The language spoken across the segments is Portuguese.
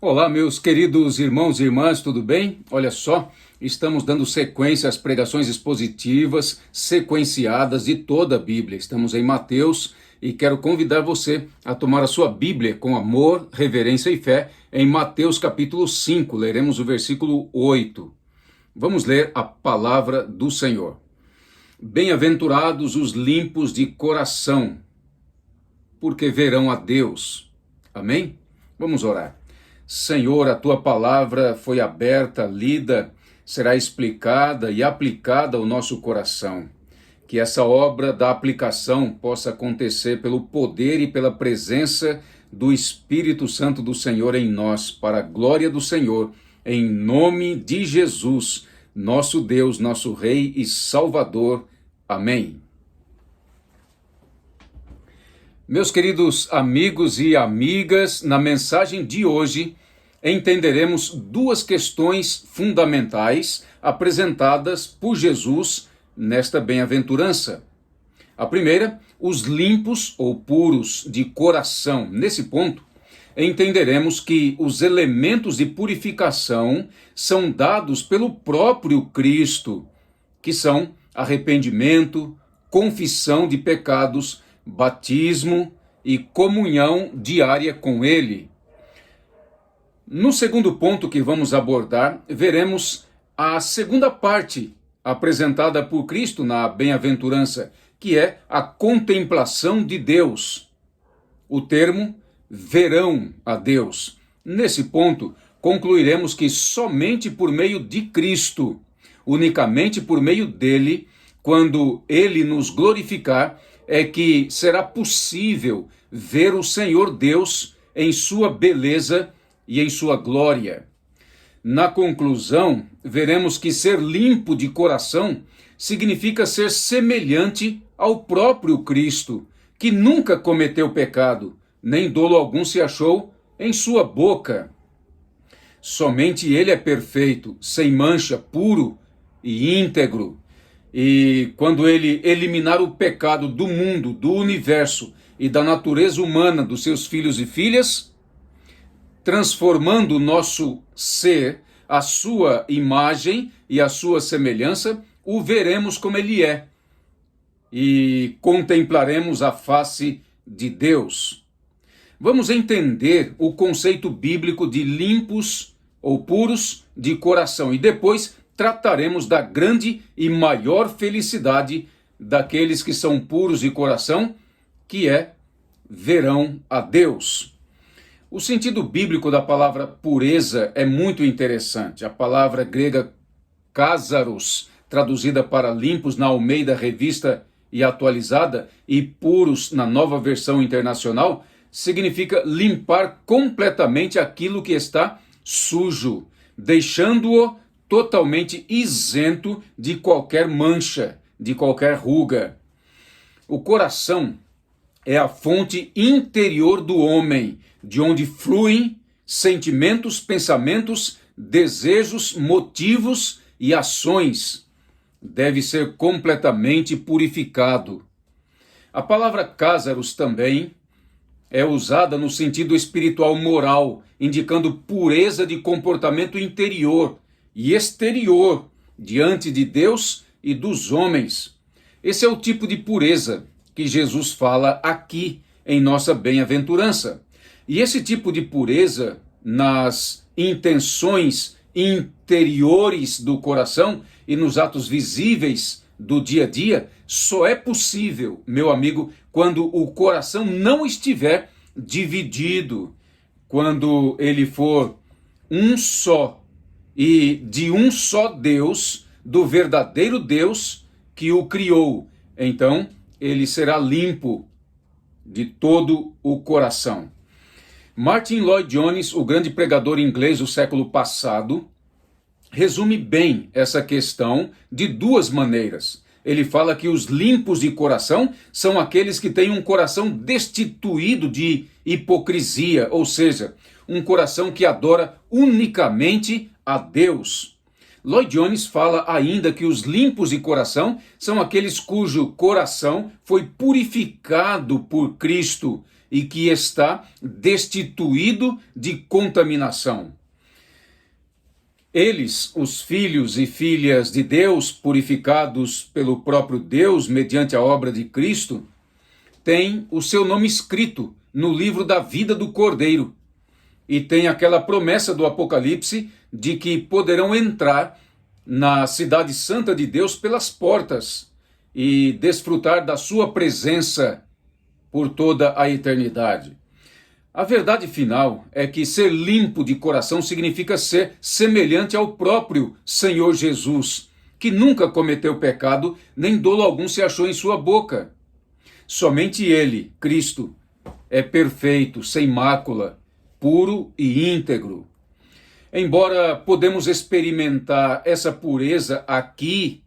Olá, meus queridos irmãos e irmãs, tudo bem? Olha só, estamos dando sequência às pregações expositivas, sequenciadas de toda a Bíblia. Estamos em Mateus e quero convidar você a tomar a sua Bíblia com amor, reverência e fé em Mateus capítulo 5. Leremos o versículo 8. Vamos ler a palavra do Senhor. Bem-aventurados os limpos de coração, porque verão a Deus. Amém? Vamos orar. Senhor, a tua palavra foi aberta, lida, será explicada e aplicada ao nosso coração. Que essa obra da aplicação possa acontecer pelo poder e pela presença do Espírito Santo do Senhor em nós, para a glória do Senhor, em nome de Jesus, nosso Deus, nosso Rei e Salvador. Amém. Meus queridos amigos e amigas, na mensagem de hoje, entenderemos duas questões fundamentais apresentadas por Jesus nesta bem-aventurança. A primeira, os limpos ou puros de coração. Nesse ponto, entenderemos que os elementos de purificação são dados pelo próprio Cristo, que são arrependimento, confissão de pecados, batismo e comunhão diária com Ele. No segundo ponto que vamos abordar, veremos a segunda parte apresentada por Cristo na bem-aventurança, que é a contemplação de Deus. O termo verão a Deus. Nesse ponto, concluiremos que somente por meio de Cristo, unicamente por meio dele, quando ele nos glorificar, é que será possível ver o Senhor Deus em sua beleza e em sua glória. Na conclusão, veremos que ser limpo de coração significa ser semelhante ao próprio Cristo, que nunca cometeu pecado, nem dolo algum se achou em sua boca. Somente ele é perfeito, sem mancha, puro e íntegro. E quando ele eliminar o pecado do mundo, do universo e da natureza humana dos seus filhos e filhas, transformando o nosso ser, a sua imagem e a sua semelhança, o veremos como ele é e contemplaremos a face de Deus. Vamos entender o conceito bíblico de limpos ou puros de coração e depois trataremos da grande e maior felicidade daqueles que são puros de coração, que é verão a Deus. O sentido bíblico da palavra pureza é muito interessante. A palavra grega cásaros, traduzida para limpos na Almeida Revista e Atualizada, e puros na Nova Versão Internacional, significa limpar completamente aquilo que está sujo, deixando-o totalmente isento de qualquer mancha, de qualquer ruga. O coração é a fonte interior do homem, de onde fluem sentimentos, pensamentos, desejos, motivos e ações. Deve ser completamente purificado. A palavra cásaros também é usada no sentido espiritual moral, indicando pureza de comportamento interior e exterior diante de Deus e dos homens. Esse é o tipo de pureza que Jesus fala aqui em nossa bem-aventurança. E esse tipo de pureza nas intenções interiores do coração e nos atos visíveis do dia a dia só é possível, meu amigo, quando o coração não estiver dividido, quando ele for um só e de um só Deus, do verdadeiro Deus que o criou. Então, ele será limpo de todo o coração. Martin Lloyd-Jones, o grande pregador inglês do século passado, resume bem essa questão de duas maneiras. Ele fala que os limpos de coração são aqueles que têm um coração destituído de hipocrisia, ou seja, um coração que adora unicamente a Deus. Lloyd-Jones fala ainda que os limpos de coração são aqueles cujo coração foi purificado por Cristo e que está destituído de contaminação. Eles, os filhos e filhas de Deus, purificados pelo próprio Deus mediante a obra de Cristo, têm o seu nome escrito no livro da vida do Cordeiro. E tem aquela promessa do Apocalipse de que poderão entrar na cidade santa de Deus pelas portas e desfrutar da sua presença por toda a eternidade. A verdade final é que ser limpo de coração significa ser semelhante ao próprio Senhor Jesus, que nunca cometeu pecado, nem dolo algum se achou em sua boca. Somente ele, Cristo, é perfeito, sem mácula, puro e íntegro. Embora podemos experimentar essa pureza aqui,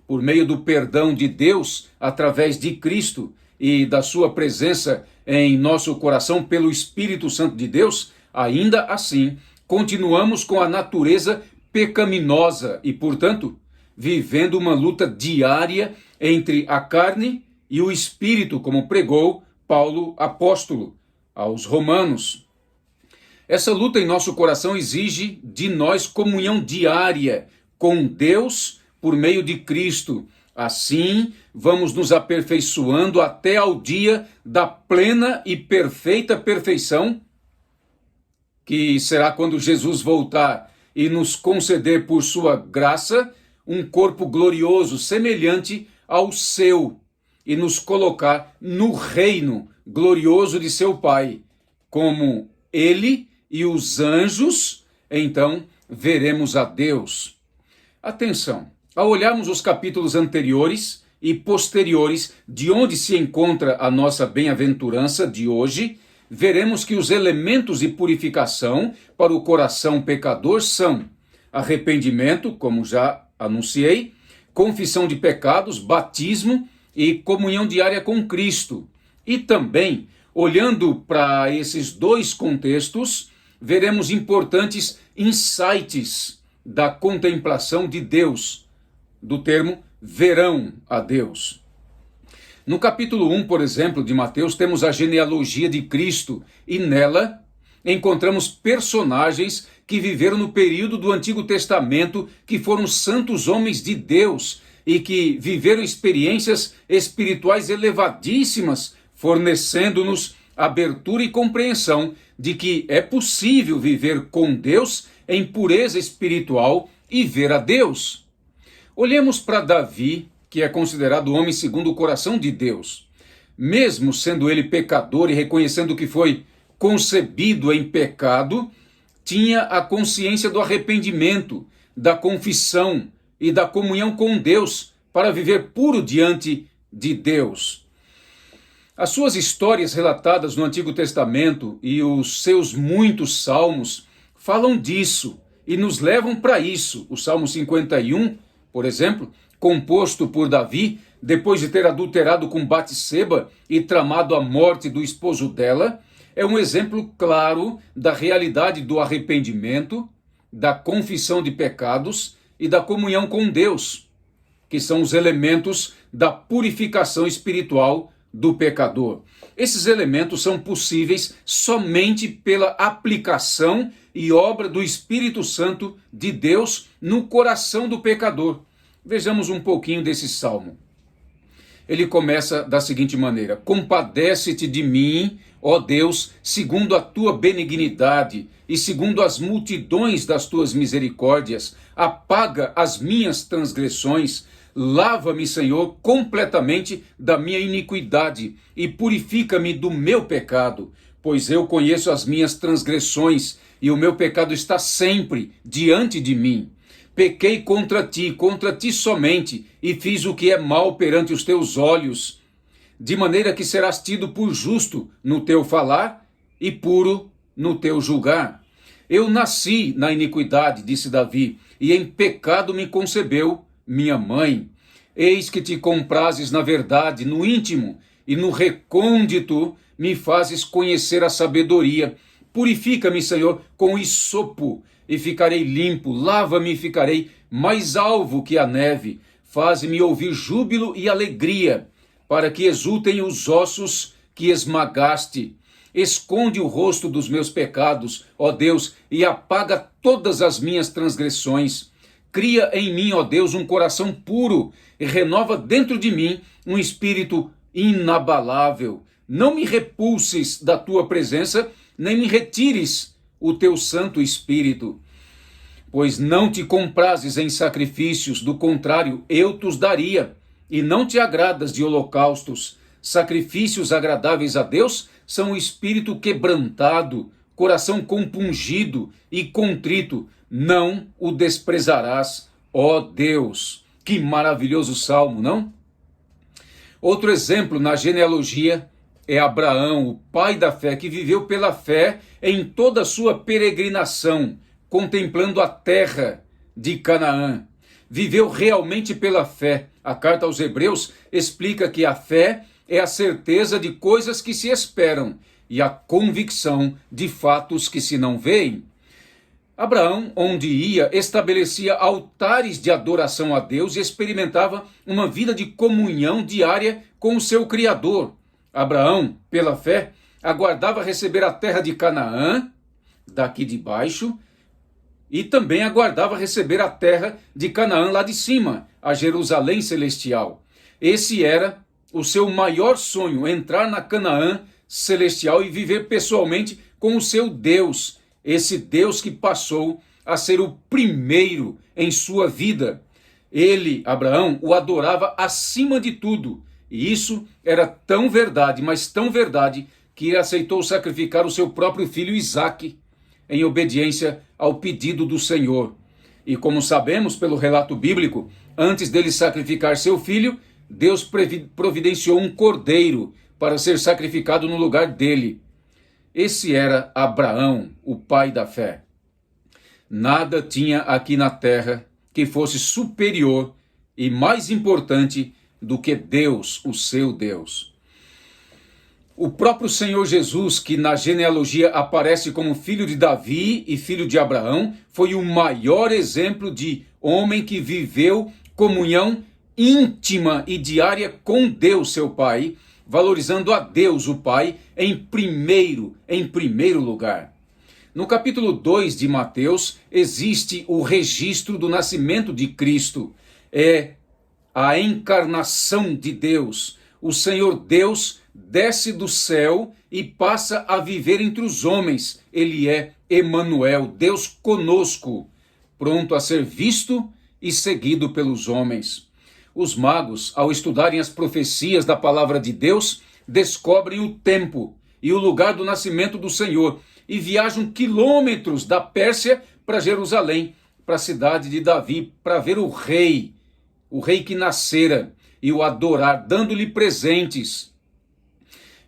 por meio do perdão de Deus, através de Cristo e da sua presença em nosso coração pelo Espírito Santo de Deus, ainda assim, continuamos com a natureza pecaminosa e, portanto, vivendo uma luta diária entre a carne e o Espírito, como pregou Paulo apóstolo aos Romanos. Essa luta em nosso coração exige de nós comunhão diária com Deus por meio de Cristo. Assim, vamos nos aperfeiçoando até ao dia da plena e perfeita perfeição, que será quando Jesus voltar e nos conceder por sua graça um corpo glorioso semelhante ao seu e nos colocar no reino glorioso de seu Pai, como ele e os anjos. Então veremos a Deus. Atenção, ao olharmos os capítulos anteriores e posteriores de onde se encontra a nossa bem-aventurança de hoje, veremos que os elementos de purificação para o coração pecador são arrependimento, como já anunciei, confissão de pecados, batismo e comunhão diária com Cristo. E também, olhando para esses dois contextos, veremos importantes insights da contemplação de Deus, do termo verão a Deus. No capítulo 1, por exemplo, de Mateus, temos a genealogia de Cristo e nela encontramos personagens que viveram no período do Antigo Testamento, que foram santos homens de Deus e que viveram experiências espirituais elevadíssimas, fornecendo-nos abertura e compreensão de que é possível viver com Deus em pureza espiritual e ver a Deus. Olhemos para Davi, que é considerado o homem segundo o coração de Deus. Mesmo sendo ele pecador e reconhecendo que foi concebido em pecado, tinha a consciência do arrependimento, da confissão e da comunhão com Deus para viver puro diante de Deus. As suas histórias relatadas no Antigo Testamento e os seus muitos salmos falam disso e nos levam para isso. O Salmo 51, por exemplo, composto por Davi, depois de ter adulterado com Batseba e tramado a morte do esposo dela, é um exemplo claro da realidade do arrependimento, da confissão de pecados e da comunhão com Deus, que são os elementos da purificação espiritual do pecador. Esses elementos são possíveis somente pela aplicação e obra do Espírito Santo de Deus no coração do pecador. Vejamos um pouquinho desse salmo. Ele começa da seguinte maneira: compadece-te de mim, ó Deus, segundo a tua benignidade e segundo as multidões das tuas misericórdias, apaga as minhas transgressões. Lava-me, Senhor, completamente da minha iniquidade e purifica-me do meu pecado, pois eu conheço as minhas transgressões e o meu pecado está sempre diante de mim. Pequei contra ti somente, e fiz o que é mal perante os teus olhos, de maneira que serás tido por justo no teu falar e puro no teu julgar. Eu nasci na iniquidade, disse Davi, e em pecado me concebeu minha mãe. Eis que te comprases na verdade, no íntimo e no recôndito me fazes conhecer a sabedoria. Purifica-me, Senhor, com hisopo, e ficarei limpo. Lava-me e ficarei mais alvo que a neve. Faze-me ouvir júbilo e alegria, para que exultem os ossos que esmagaste. Esconde o rosto dos meus pecados, ó Deus, e apaga todas as minhas transgressões. Cria em mim, ó Deus, um coração puro e renova dentro de mim um espírito inabalável. Não me repulses da tua presença, nem me retires o teu Santo Espírito. Pois não te comprazes em sacrifícios, do contrário, eu te os daria. E não te agradas de holocaustos. Sacrifícios agradáveis a Deus são o espírito quebrantado, coração compungido e contrito. Não o desprezarás, ó Deus. Que maravilhoso salmo, não? Outro exemplo na genealogia é Abraão, o pai da fé, que viveu pela fé em toda a sua peregrinação, contemplando a terra de Canaã. Viveu realmente pela fé. A carta aos Hebreus explica que a fé é a certeza de coisas que se esperam e a convicção de fatos que se não veem. Abraão, onde ia, estabelecia altares de adoração a Deus e experimentava uma vida de comunhão diária com o seu Criador. Abraão, pela fé, aguardava receber a terra de Canaã, daqui de baixo, e também aguardava receber a terra de Canaã lá de cima, a Jerusalém celestial. Esse era o seu maior sonho, entrar na Canaã celestial e viver pessoalmente com o seu Deus, esse Deus que passou a ser o primeiro em sua vida. Ele, Abraão, o adorava acima de tudo. E isso era tão verdade, mas tão verdade, que aceitou sacrificar o seu próprio filho Isaque, em obediência ao pedido do Senhor. E como sabemos pelo relato bíblico, antes dele sacrificar seu filho, Deus providenciou um cordeiro para ser sacrificado no lugar dele. Esse era Abraão, o pai da fé. Nada tinha aqui na terra que fosse superior e mais importante do que Deus, o seu Deus. O próprio Senhor Jesus, que na genealogia aparece como filho de Davi e filho de Abraão, foi o maior exemplo de homem que viveu comunhão íntima e diária com Deus, seu Pai, valorizando a Deus, o Pai, em primeiro lugar. No capítulo 2 de Mateus, existe o registro do nascimento de Cristo. É a encarnação de Deus. O Senhor Deus desce do céu e passa a viver entre os homens. Ele é Emanuel, Deus conosco, pronto a ser visto e seguido pelos homens. Os magos, ao estudarem as profecias da palavra de Deus, descobrem o tempo e o lugar do nascimento do Senhor e viajam quilômetros da Pérsia para Jerusalém, para a cidade de Davi, para ver o rei que nascera, e o adorar, dando-lhe presentes.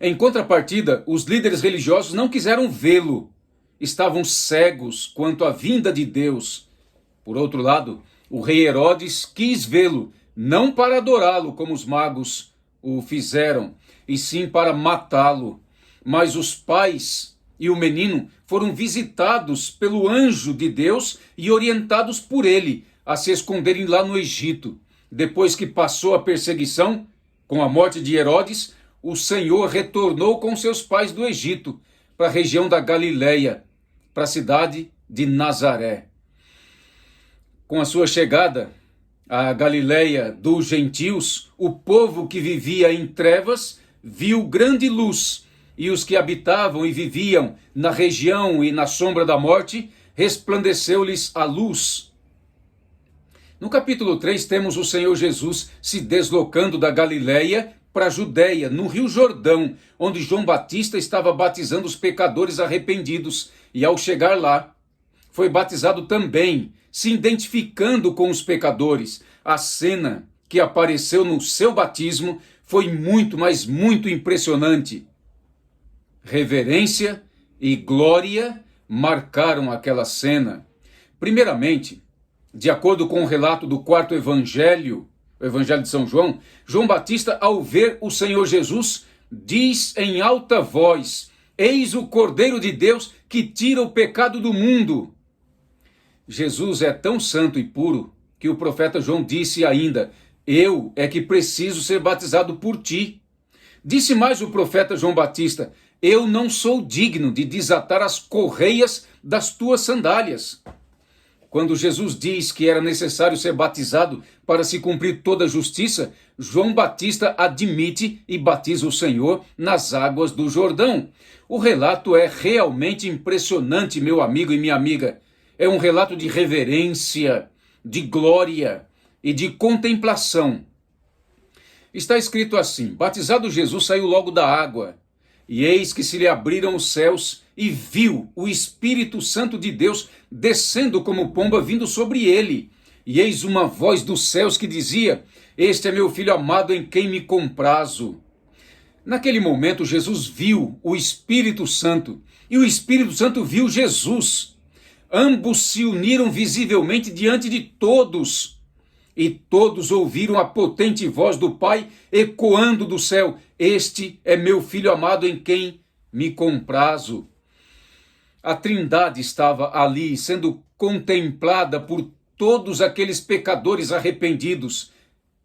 Em contrapartida, os líderes religiosos não quiseram vê-lo, estavam cegos quanto à vinda de Deus. Por outro lado, o rei Herodes quis vê-lo, não para adorá-lo como os magos o fizeram, e sim para matá-lo. Mas os pais e o menino foram visitados pelo anjo de Deus e orientados por ele a se esconderem lá no Egito. Depois que passou a perseguição, com a morte de Herodes, o Senhor retornou com seus pais do Egito para a região da Galileia, para a cidade de Nazaré. Com a sua chegada à Galileia dos gentios, o povo que vivia em trevas viu grande luz, e os que habitavam e viviam na região e na sombra da morte, resplandeceu-lhes a luz. No capítulo 3 temos o Senhor Jesus se deslocando da Galileia para a Judéia, no Rio Jordão, onde João Batista estava batizando os pecadores arrependidos, e ao chegar lá, foi batizado também, se identificando com os pecadores. A cena que apareceu no seu batismo foi muito, mas muito impressionante. Reverência e glória marcaram aquela cena. Primeiramente, de acordo com o relato do quarto evangelho, o evangelho de São João, João Batista, ao ver o Senhor Jesus, diz em alta voz: eis o Cordeiro de Deus que tira o pecado do mundo. Jesus é tão santo e puro que o profeta João disse ainda: eu é que preciso ser batizado por ti. Disse mais o profeta João Batista: eu não sou digno de desatar as correias das tuas sandálias. Quando Jesus diz que era necessário ser batizado para se cumprir toda a justiça, João Batista admite e batiza o Senhor nas águas do Jordão. O relato é realmente impressionante, meu amigo e minha amiga. É um relato de reverência, de glória e de contemplação. Está escrito assim: batizado Jesus saiu logo da água, e eis que se lhe abriram os céus, e viu o Espírito Santo de Deus descendo como pomba vindo sobre ele. E eis uma voz dos céus que dizia: este é meu filho amado em quem me comprazo. Naquele momento Jesus viu o Espírito Santo, e o Espírito Santo viu Jesus. Ambos se uniram visivelmente diante de todos, e todos ouviram a potente voz do Pai ecoando do céu: este é meu filho amado em quem me comprazo. A Trindade estava ali sendo contemplada por todos aqueles pecadores arrependidos.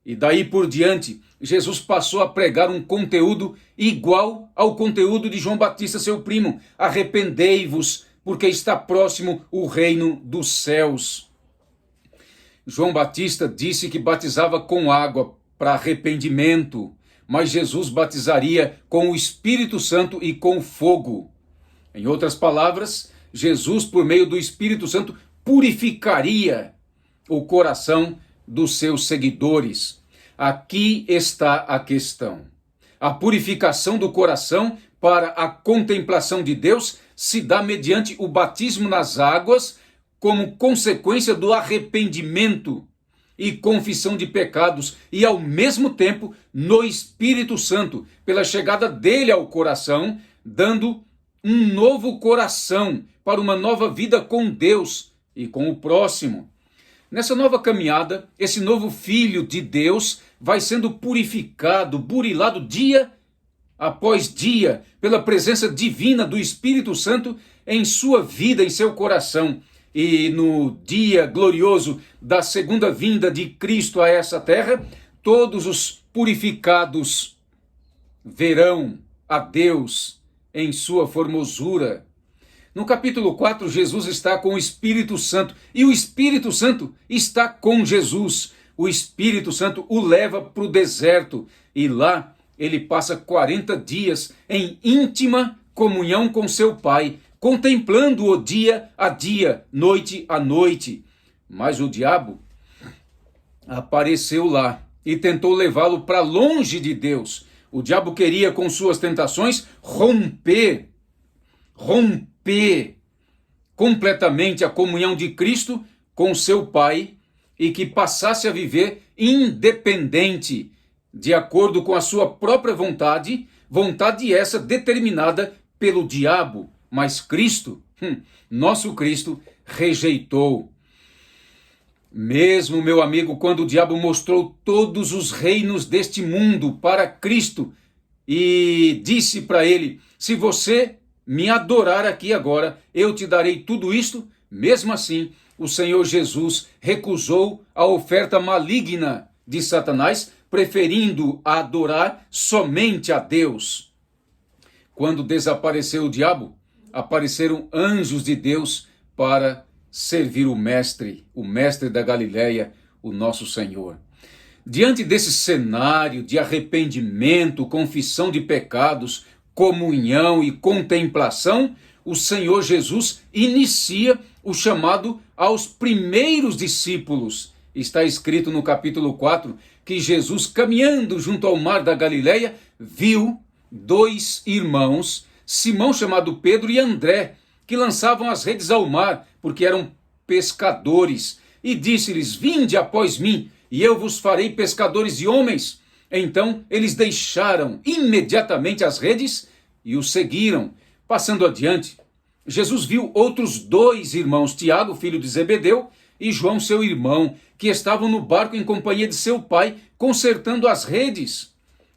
E daí por diante, Jesus passou a pregar um conteúdo igual ao conteúdo de João Batista, seu primo: arrependei-vos, porque está próximo o reino dos céus. João Batista disse que batizava com água para arrependimento, mas Jesus batizaria com o Espírito Santo e com fogo. Em outras palavras, Jesus, por meio do Espírito Santo, purificaria o coração dos seus seguidores. Aqui está a questão. A purificação do coração para a contemplação de Deus se dá mediante o batismo nas águas, como consequência do arrependimento e confissão de pecados, e ao mesmo tempo no Espírito Santo, pela chegada dele ao coração, dando um novo coração para uma nova vida com Deus e com o próximo. Nessa nova caminhada, esse novo filho de Deus vai sendo purificado, burilado dia após dia, pela presença divina do Espírito Santo em sua vida, em seu coração. E no dia glorioso da segunda vinda de Cristo a essa terra, todos os purificados verão a Deus em sua formosura. No capítulo 4, Jesus está com o Espírito Santo, e o Espírito Santo está com Jesus. O Espírito Santo o leva para o deserto, e lá ele passa 40 dias em íntima comunhão com seu Pai, contemplando-o dia a dia, noite a noite. Mas o diabo apareceu lá e tentou levá-lo para longe de Deus. O diabo queria, com suas tentações, romper completamente a comunhão de Cristo com seu Pai, e que passasse a viver independente, de acordo com a sua própria vontade essa determinada pelo diabo. Mas Cristo, nosso Cristo, rejeitou. Mesmo, meu amigo, quando o diabo mostrou todos os reinos deste mundo para Cristo e disse para ele: se você me adorar aqui agora, eu te darei tudo isto, mesmo assim, o Senhor Jesus recusou a oferta maligna de Satanás, preferindo adorar somente a Deus. Quando desapareceu o diabo, apareceram anjos de Deus para servir o mestre da Galileia, o nosso Senhor. Diante desse cenário de arrependimento, confissão de pecados, comunhão e contemplação, o Senhor Jesus inicia o chamado aos primeiros discípulos. Está escrito no capítulo 4 que Jesus, caminhando junto ao mar da Galileia, viu dois irmãos, Simão, chamado Pedro, e André, que lançavam as redes ao mar, porque eram pescadores, e disse-lhes: vinde após mim, e eu vos farei pescadores de homens. Então eles deixaram imediatamente as redes e o seguiram. Passando adiante, Jesus viu outros dois irmãos, Tiago, filho de Zebedeu, e João, seu irmão, que estavam no barco em companhia de seu pai, consertando as redes,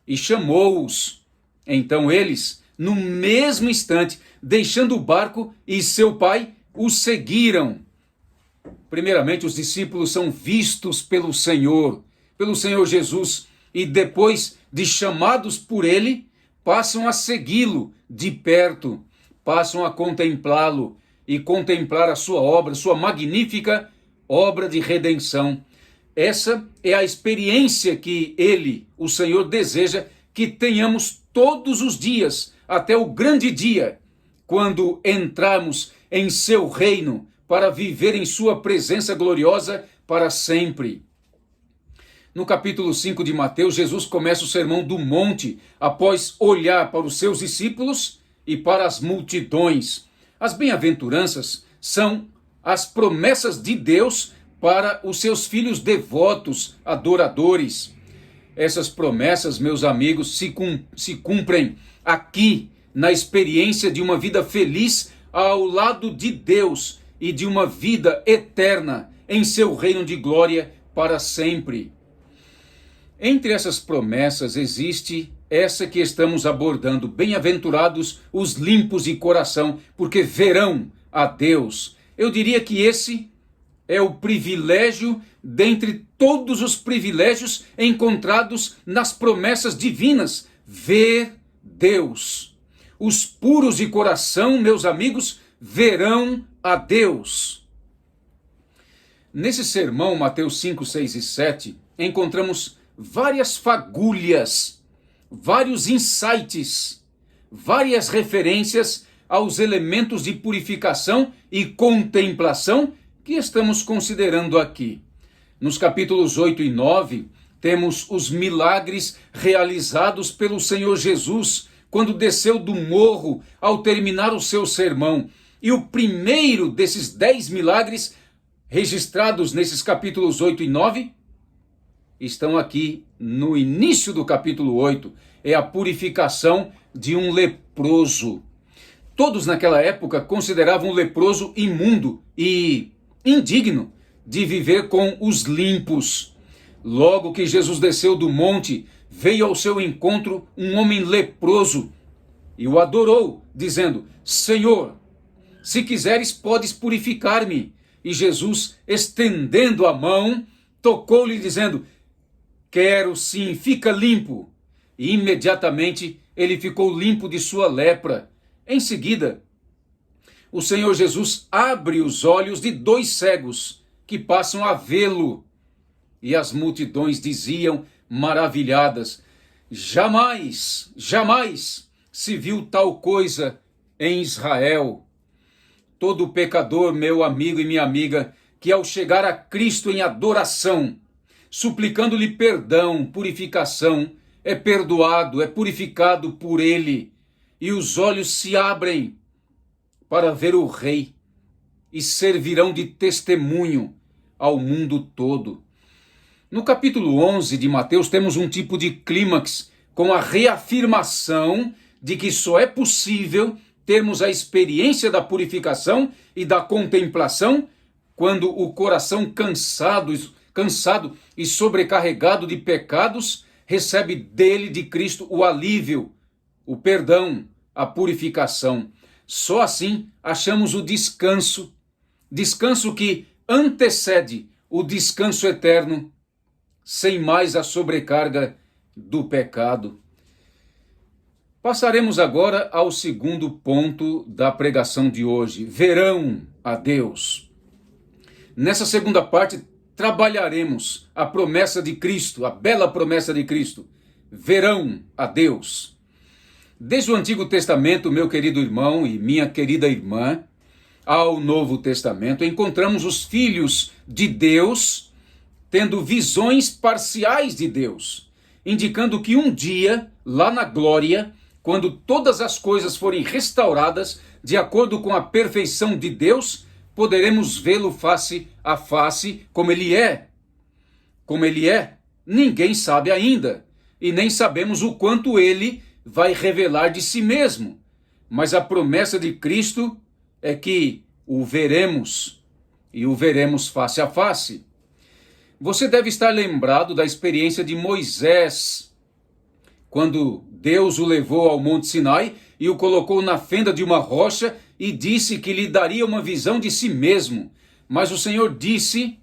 e chamou-os. Então eles, no mesmo instante, deixando o barco e seu pai, o seguiram. Primeiramente, os discípulos são vistos pelo Senhor Jesus, e depois de chamados por ele, passam a segui-lo de perto, passam a contemplá-lo e contemplar a sua obra, sua magnífica obra de redenção. Essa é a experiência que ele, o Senhor, deseja que tenhamos todos os dias, até o grande dia, quando entrarmos em seu reino para viver em sua presença gloriosa para sempre. No capítulo 5 de Mateus, Jesus começa o sermão do monte após olhar para os seus discípulos e para as multidões. As bem-aventuranças são as promessas de Deus para os seus filhos devotos, adoradores. Essas promessas, meus amigos, se cumprem aqui na experiência de uma vida feliz ao lado de Deus e de uma vida eterna em seu reino de glória para sempre. Entre essas promessas existe essa que estamos abordando: bem-aventurados os limpos de coração, porque verão a Deus. Eu diria que esse é o privilégio dentre todos os privilégios encontrados nas promessas divinas: ver Deus. Os puros de coração, meus amigos, verão a Deus. Nesse sermão, Mateus 5, 6 e 7, encontramos várias fagulhas, vários insights, várias referências aos elementos de purificação e contemplação que estamos considerando aqui. Nos capítulos 8 e 9, temos os milagres realizados pelo Senhor Jesus quando desceu do morro ao terminar o seu sermão. E o primeiro desses 10 milagres registrados nesses capítulos 8 e 9 estão aqui no início do capítulo 8. É a purificação de um leproso. Todos naquela época consideravam o leproso imundo e indigno de viver com os limpos. Logo que Jesus desceu do monte, veio ao seu encontro um homem leproso e o adorou, dizendo: Senhor, se quiseres, podes purificar-me. E Jesus, estendendo a mão, tocou-lhe, dizendo: quero sim, fica limpo. E imediatamente ele ficou limpo de sua lepra. Em seguida, o Senhor Jesus abre os olhos de 2 cegos que passam a vê-lo. E as multidões diziam, maravilhadas: jamais, jamais se viu tal coisa em Israel. Todo pecador, meu amigo e minha amiga, que ao chegar a Cristo em adoração, suplicando-lhe perdão, purificação, é perdoado, é purificado por ele, e os olhos se abrem para ver o Rei, e servirão de testemunho ao mundo todo. No capítulo 11 de Mateus temos um tipo de clímax com a reafirmação de que só é possível termos a experiência da purificação e da contemplação quando o coração cansado e sobrecarregado de pecados recebe dele, de Cristo, o alívio, o perdão, a purificação. Só assim achamos o descanso que antecede o descanso eterno, sem mais a sobrecarga do pecado. Passaremos agora ao segundo ponto da pregação de hoje: verão a Deus. Nessa segunda parte, trabalharemos a promessa de Cristo, a bela promessa de Cristo: verão a Deus. Desde o Antigo Testamento, meu querido irmão e minha querida irmã, ao Novo Testamento, encontramos os filhos de Deus tendo visões parciais de Deus, indicando que um dia, lá na glória, quando todas as coisas forem restauradas de acordo com a perfeição de Deus, poderemos vê-lo face a face como ele é. Como ele é, ninguém sabe ainda, e nem sabemos o quanto ele vai revelar de si mesmo. Mas a promessa de Cristo é que o veremos, e o veremos face a face. Você deve estar lembrado da experiência de Moisés, quando Deus o levou ao Monte Sinai e o colocou na fenda de uma rocha e disse que lhe daria uma visão de si mesmo. Mas o Senhor disse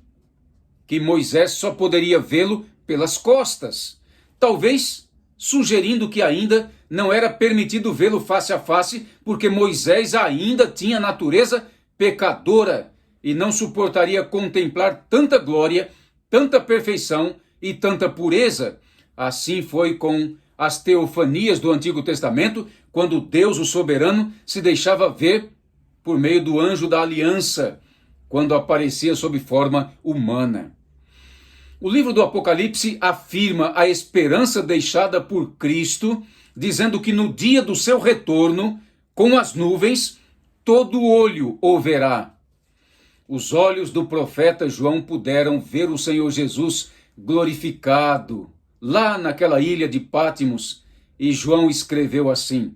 que Moisés só poderia vê-lo pelas costas, talvez sugerindo que ainda não era permitido vê-lo face a face, porque Moisés ainda tinha natureza pecadora e não suportaria contemplar tanta glória, tanta perfeição e tanta pureza. Assim foi com as teofanias do Antigo Testamento, quando Deus, o soberano, se deixava ver por meio do anjo da aliança, quando aparecia sob forma humana. O livro do Apocalipse afirma a esperança deixada por Cristo, dizendo que no dia do seu retorno, com as nuvens, todo olho o verá. Os olhos do profeta João puderam ver o Senhor Jesus glorificado, lá naquela ilha de Pátimos, e João escreveu assim: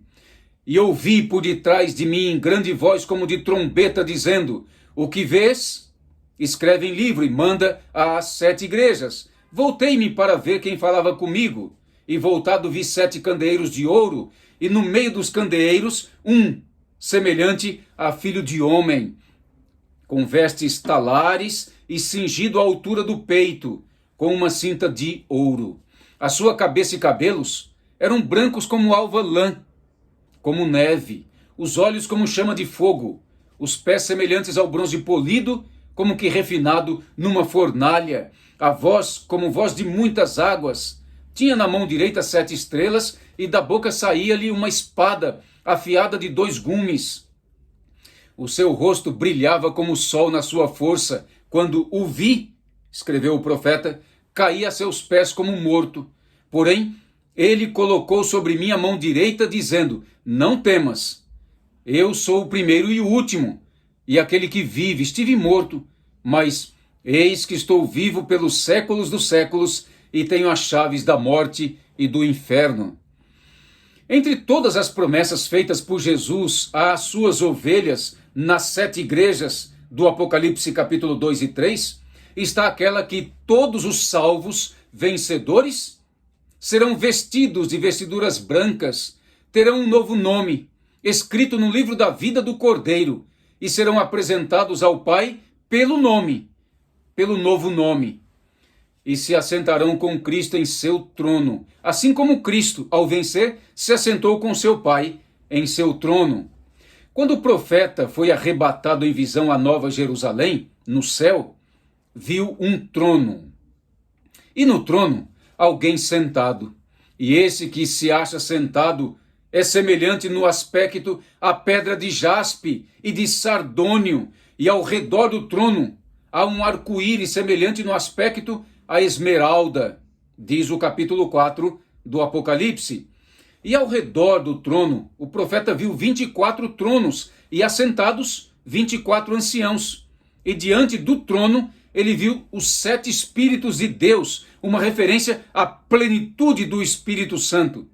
E ouvi por detrás de mim grande voz como de trombeta, dizendo: O que vês? Escreve em livro e manda às 7 igrejas. Voltei-me para ver quem falava comigo, e voltado vi 7 candeeiros de ouro, e no meio dos candeeiros um, semelhante a filho de homem, com vestes talares e cingido à altura do peito, com uma cinta de ouro. A sua cabeça e cabelos eram brancos como alva lã, como neve, os olhos como chama de fogo, os pés semelhantes ao bronze polido, como que refinado numa fornalha, a voz como voz de muitas águas. Tinha na mão direita 7 estrelas, e da boca saía-lhe uma espada afiada de 2 gumes. O seu rosto brilhava como o sol na sua força. Quando o vi, escreveu o profeta, caí a seus pés como morto. Porém, ele colocou sobre mim a mão direita, dizendo: Não temas, eu sou o primeiro e o último, e aquele que vive. Estive morto, mas eis que estou vivo pelos séculos dos séculos, e tenho as chaves da morte e do inferno. Entre todas as promessas feitas por Jesus às suas ovelhas nas 7 igrejas do Apocalipse capítulo 2 e 3, está aquela que todos os salvos vencedores serão vestidos de vestiduras brancas, terão um novo nome, escrito no livro da vida do Cordeiro, e serão apresentados ao Pai pelo nome, pelo novo nome, e se assentarão com Cristo em seu trono, assim como Cristo, ao vencer, se assentou com seu Pai em seu trono. Quando o profeta foi arrebatado em visão à Nova Jerusalém, no céu, viu um trono, e no trono alguém sentado, e esse que se acha sentado é semelhante no aspecto à pedra de jaspe e de sardônio, e ao redor do trono há um arco-íris semelhante no aspecto à esmeralda, diz o capítulo 4 do Apocalipse. E ao redor do trono, o profeta viu 24 tronos, e assentados 24 anciãos. E diante do trono, ele viu os 7 Espíritos de Deus, uma referência à plenitude do Espírito Santo.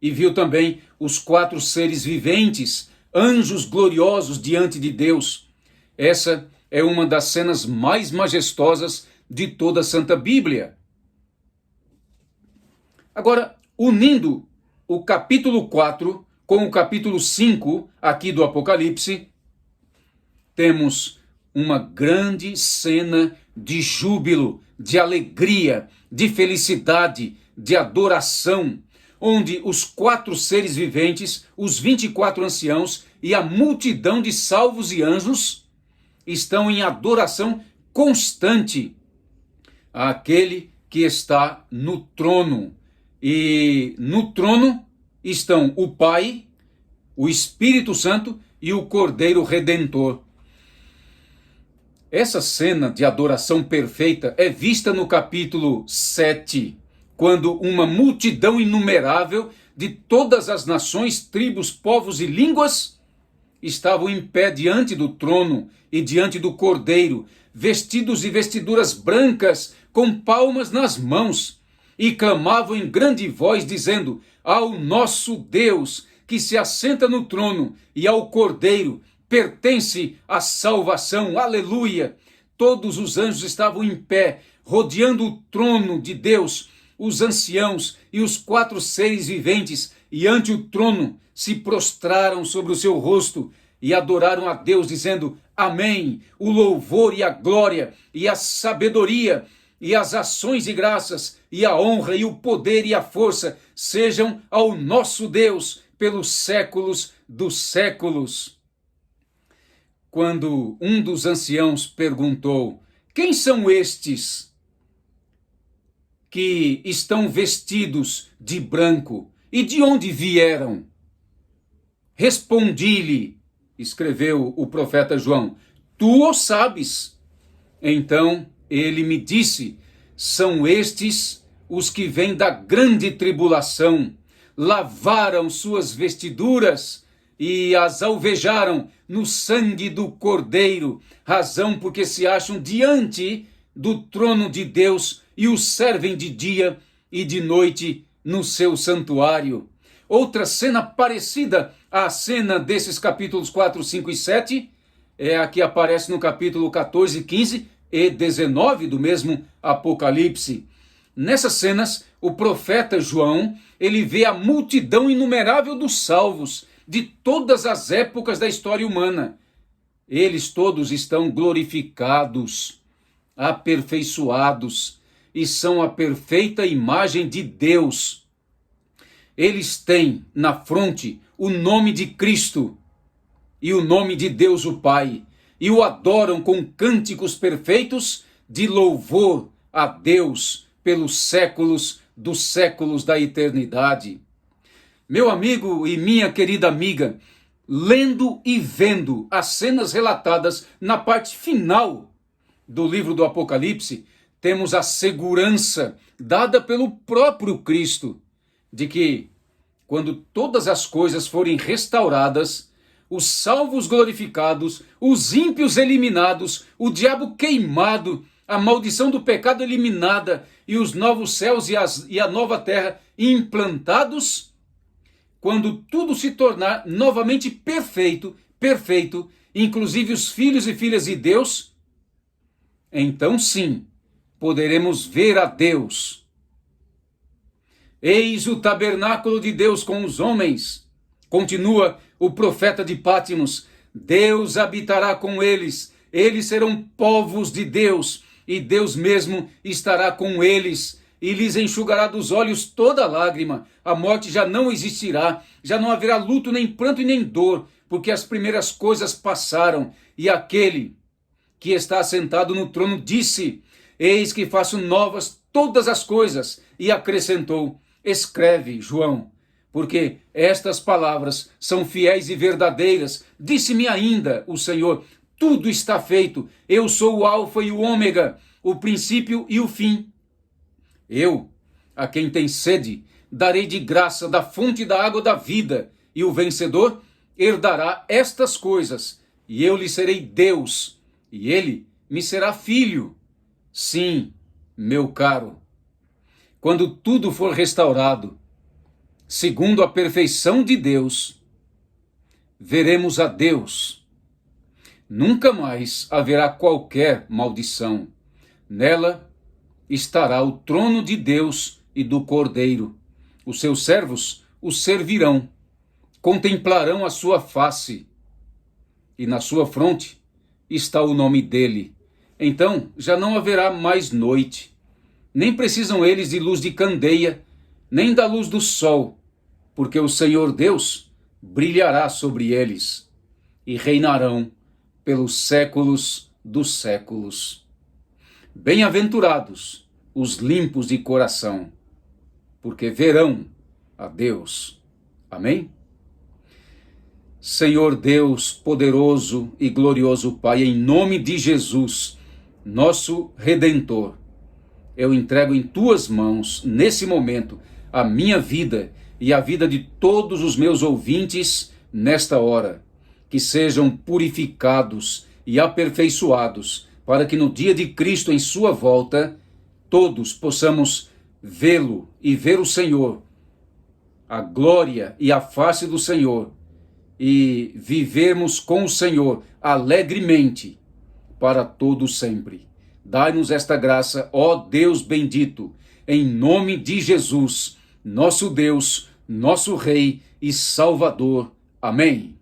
E viu também os 4 seres viventes, anjos gloriosos diante de Deus. Essa é uma das cenas mais majestosas de toda a Santa Bíblia. Agora, unindo o capítulo 4 com o capítulo 5 aqui do Apocalipse, temos uma grande cena de júbilo, de alegria, de felicidade, de adoração, onde os 4 seres viventes, os 24 anciãos e a multidão de salvos e anjos estão em adoração constante àquele que está no trono. E no trono estão o Pai, o Espírito Santo e o Cordeiro Redentor. Essa cena de adoração perfeita é vista no capítulo 7, quando uma multidão inumerável de todas as nações, tribos, povos e línguas estavam em pé diante do trono e diante do Cordeiro, vestidos de vestiduras brancas, com palmas nas mãos, e clamavam em grande voz, dizendo: Ao nosso Deus, que se assenta no trono, e ao Cordeiro pertence a salvação. Aleluia! Todos os anjos estavam em pé, rodeando o trono de Deus, os anciãos e os 4 seres viventes, e ante o trono se prostraram sobre o seu rosto e adoraram a Deus, dizendo: Amém! O louvor e a glória e a sabedoria e as ações de graças, e a honra, e o poder, e a força sejam ao nosso Deus pelos séculos dos séculos. Quando um dos anciãos perguntou: quem são estes que estão vestidos de branco e de onde vieram? Respondi-lhe, escreveu o profeta João, tu o sabes. Então ele me disse: são estes os que vêm da grande tribulação, lavaram suas vestiduras e as alvejaram no sangue do Cordeiro, razão porque se acham diante do trono de Deus e o servem de dia e de noite no seu santuário. Outra cena parecida à cena desses capítulos 4, 5 e 7 é a que aparece no capítulo 14, 15 e 19 do mesmo Apocalipse. Nessas cenas, o profeta João, ele vê a multidão inumerável dos salvos de todas as épocas da história humana. Eles todos estão glorificados, aperfeiçoados e são a perfeita imagem de Deus. Eles têm na fronte o nome de Cristo e o nome de Deus o Pai, e o adoram com cânticos perfeitos de louvor a Deus pelos séculos dos séculos da eternidade. Meu amigo e minha querida amiga, lendo e vendo as cenas relatadas na parte final do livro do Apocalipse, temos a segurança dada pelo próprio Cristo de que, quando todas as coisas forem restauradas, os salvos glorificados, os ímpios eliminados, o diabo queimado, a maldição do pecado eliminada e os novos céus e a nova terra implantados, quando tudo se tornar novamente perfeito, inclusive os filhos e filhas de Deus, então sim, poderemos ver a Deus. Eis o tabernáculo de Deus com os homens. Continua o profeta de Pátimos: Deus habitará com eles, eles serão povos de Deus, e Deus mesmo estará com eles, e lhes enxugará dos olhos toda lágrima. A morte já não existirá, já não haverá luto, nem pranto e nem dor, porque as primeiras coisas passaram. E aquele que está assentado no trono disse: eis que faço novas todas as coisas. E acrescentou: escreve, João, porque estas palavras são fiéis e verdadeiras. Disse-me ainda o Senhor: tudo está feito. Eu sou o Alfa e o Ômega, o princípio e o fim. Eu, a quem tem sede, darei de graça da fonte da água da vida, e o vencedor herdará estas coisas, e eu lhe serei Deus, e ele me será filho. Sim, meu caro, quando tudo for restaurado, segundo a perfeição de Deus, veremos a Deus. Nunca mais haverá qualquer maldição. Nela estará o trono de Deus e do Cordeiro. Os seus servos o servirão, contemplarão a sua face, e na sua fronte está o nome dele. Então já não haverá mais noite, nem precisam eles de luz de candeia, nem da luz do sol, porque o Senhor Deus brilhará sobre eles, e reinarão pelos séculos dos séculos. Bem-aventurados os limpos de coração, porque verão a Deus. Amém? Senhor Deus, poderoso e glorioso Pai, em nome de Jesus, nosso Redentor, eu entrego em tuas mãos, nesse momento, a minha vida e a vida de todos os meus ouvintes nesta hora, que sejam purificados e aperfeiçoados, para que no dia de Cristo em sua volta, todos possamos vê-lo e ver o Senhor, a glória e a face do Senhor, e vivermos com o Senhor alegremente para todo sempre. Dai-nos esta graça, ó Deus bendito, em nome de Jesus, nosso Deus, nosso Rei e Salvador. Amém.